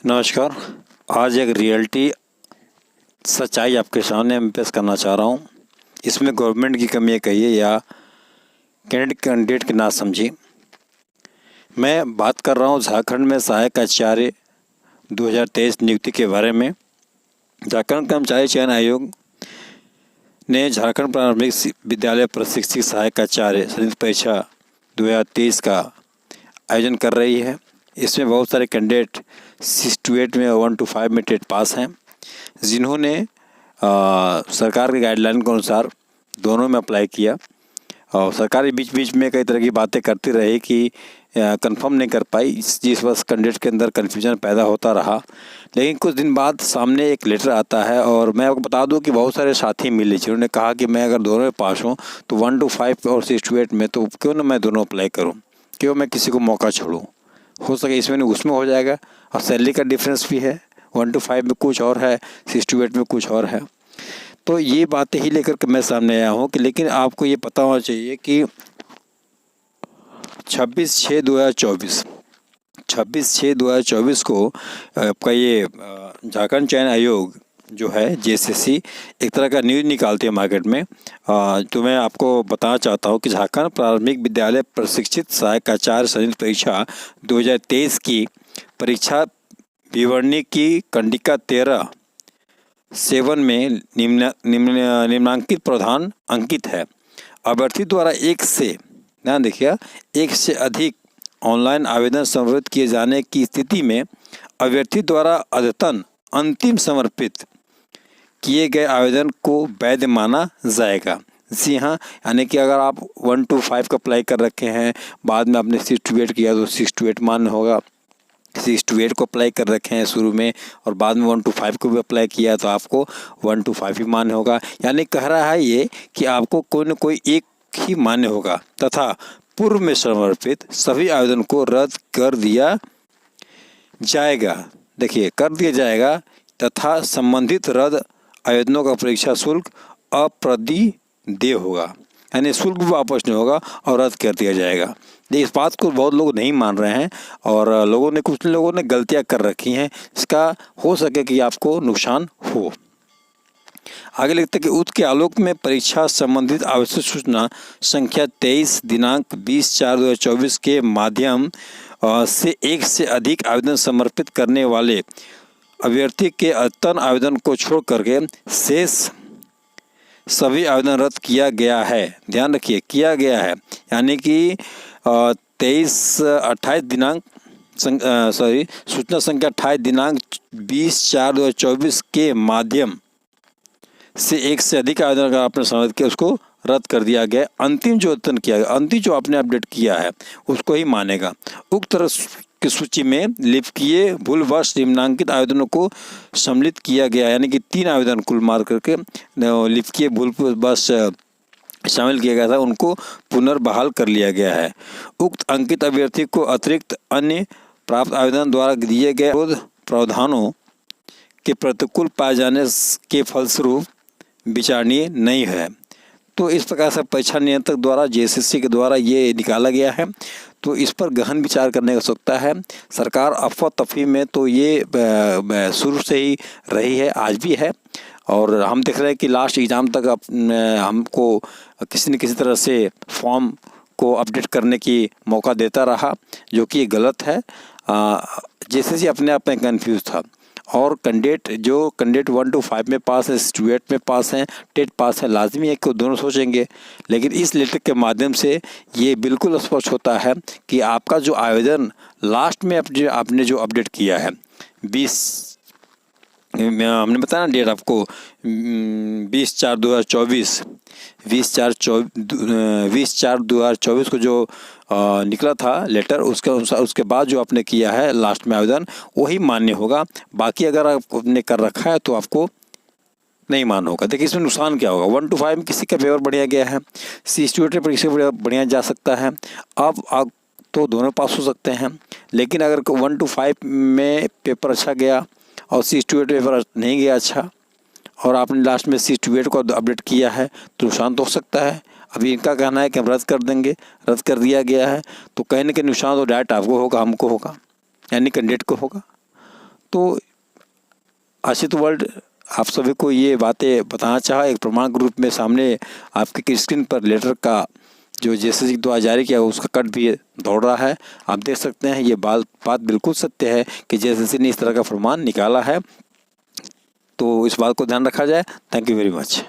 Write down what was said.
नमस्कार। आज एक रियलिटी सच्चाई आपके सामने मैं पेश करना चाह रहा हूँ। इसमें गवर्नमेंट की कमी कहिए या कैंडिडेट की ना समझी। मैं बात कर रहा हूँ झारखंड में सहायक आचार्य 2023 नियुक्ति के बारे में। झारखंड कर्मचारी चयन आयोग ने झारखंड प्रारंभिक विद्यालय प्रशिक्षित सहायक आचार्य संयुक्त परीक्षा 2023 का आयोजन कर रही है। इसमें बहुत सारे कैंडिडेट 6 to 8 में 1 to 5 में टेट पास हैं, जिन्होंने सरकार के गाइडलाइन के अनुसार दोनों में अप्लाई किया। और सरकार बीच बीच में कई तरह की बातें करती रही कि कंफर्म नहीं कर पाई, जिस वजह कैंडिडेट के अंदर कन्फ्यूजन पैदा होता रहा। लेकिन कुछ दिन बाद सामने एक लेटर आता है और मैं आपको बता दूं कि बहुत सारे साथी मिले जिन्होंने कहा कि मैं अगर दोनों में पास हूँ तो 1 to 5 और 6 to 8 में तो क्यों ना मैं दोनों अप्लाई करूँ, क्यों मैं किसी को मौका छोड़ूँ। हो सके इसमें नहीं उसमें हो जाएगा। और सैलरी का डिफरेंस भी है, 1 to 5 में कुछ और है, 6 to 8 में कुछ और है। तो ये बातें ही लेकर के मैं सामने आया हूँ कि लेकिन आपको ये पता होना चाहिए कि 26/6/2024 को आपका ये झारखंड चयन आयोग जो है जेएसएससी एक तरह का न्यूज़ निकालती है मार्केट में। तो मैं आपको बताना चाहता हूँ कि झारखंड प्रारंभिक विद्यालय प्रशिक्षित सहायक आचार्य संयुक्त परीक्षा 2023 की परीक्षा विवरणी की कंडिका 13/7 में निम्नांकित प्रावधान अंकित है। अभ्यर्थी द्वारा ध्यान देखिए, एक से अधिक ऑनलाइन आवेदन समर्पित किए जाने की स्थिति में अभ्यर्थी द्वारा अद्यतन अंतिम समर्पित किए गए आवेदन को वैध माना जाएगा। जी हाँ, यानी कि अगर आप 1 to 5 का अप्लाई कर रखे हैं, बाद में आपने 6 to 8 किया तो 6 to 8 मान्य होगा। 6 to 8 को अप्लाई कर रखे हैं शुरू में और बाद में 1 to 5 को भी अप्लाई किया तो आपको 1 to 5 ही मान्य होगा। यानी कह रहा है ये कि आपको कोई न कोई एक ही मान्य होगा तथा पूर्व में समर्पित सभी आवेदन को रद्द कर दिया जाएगा। देखिए, कर दिया जाएगा तथा संबंधित रद्द आवेदनों का परीक्षा शुल्क अप्रतिदेय होगा, यानी शुल्क भी वापस नहीं होगा और रद्द कर दिया जाएगा। इस बात को बहुत लोग नहीं मान रहे हैं और कुछ लोगों ने गलतियां कर रखी हैं। इसका हो सके कि आपको नुकसान हो। आगे लिखते हैं कि उक्त के आलोक में परीक्षा संबंधित आवश्यक सूचना संख्या 23 दिनांक 20/4/2024 के माध्यम से एक से अधिक आवेदन समर्पित करने वाले अभ्यर्थी के अद्यतन आवेदन को छोड़ करके शेष सभी आवेदन रद्द किया गया है। ध्यान रखिए, किया गया है, यानी कि 28 दिनांक सूचना संख्या 28 दिनांक 20/4/2024 के माध्यम से एक से अधिक आवेदन अगर आपने समर्पित किया उसको रद्द कर दिया गया। अंतिम जो अद्यतन किया गया, अंतिम जो आपने अपडेट किया है उसको ही मानेगा। उक्त की सूची में लिपिकीय भूलवश निम्नांकित आवेदनों को सम्मिलित किया गया, यानी कि 3 आवेदन कुल मार करके लिपिकीय भूलवश शामिल किया गया था, उनको पुनर्बहाल कर लिया गया है। उक्त अंकित अभ्यर्थी को अतिरिक्त अन्य प्राप्त आवेदन द्वारा दिए गए प्रावधानों के प्रतिकूल पाए जाने के फलस्वरूप विचारणीय नहीं है। तो इस प्रकार से परीक्षा नियंत्रक द्वारा जेएसएससी के द्वारा ये निकाला गया है। तो इस पर गहन विचार करने की आवश्यकता है। सरकार अफवाह तफहीम में तो ये शुरू से ही रही है, आज भी है। और हम देख रहे हैं कि लास्ट एग्ज़ाम तक हमको किसी न किसी तरह से फॉर्म को अपडेट करने की मौका देता रहा, जो कि गलत है। जेएसएससी अपने आप में कन्फ्यूज़ था और कैंडिडेट 1 to 5 में पास है, 6 to 8 में पास हैं, टेट पास है, लाजमी है कि दोनों सोचेंगे। लेकिन इस लेटर के माध्यम से ये बिल्कुल स्पष्ट होता है कि आपका जो आवेदन लास्ट में आपने जो अपडेट किया है 20 हमने बताया ना डेट आपको 20/4/2024 को जो निकला था लेटर, उसके अनुसार उसके बाद जो आपने किया है लास्ट में आवेदन वही मान्य होगा। बाकी अगर आपने कर रखा है तो आपको नहीं मान्य होगा। देखिए, इसमें नुकसान क्या होगा। 1 to 5 में किसी का पेपर बढ़िया गया है, 6 to 8 में परीक्षा बढ़िया जा सकता है। अब आप तो दोनों पास हो सकते हैं, लेकिन अगर 1 to 5 में पेपर अच्छा गया और 6 to 8 पेपर नहीं गया अच्छा और आपने लास्ट में 6 to 8 को अपडेट किया है तो नुकसान तो हो सकता है। अभी इनका कहना है कि हम रद्द कर देंगे, रद्द कर दिया गया है, तो कहीं न कहीं नुकसान तो डायरेक्ट आपको होगा, हमको होगा, यानी कैंडिडेट को होगा। तो आशित वर्ल्ड आप सभी को ये बातें बताना चाहा, एक प्रमाण के रूप में सामने आपकी स्क्रीन पर लेटर का जो जेसीसी द्वारा जारी किया उसका कट भी दौड़ रहा है। आप देख सकते हैं ये बात बिल्कुल सत्य है कि जेसीसी ने इस तरह का फरमान निकाला है, तो इस बात को ध्यान रखा जाए। Thank you very much.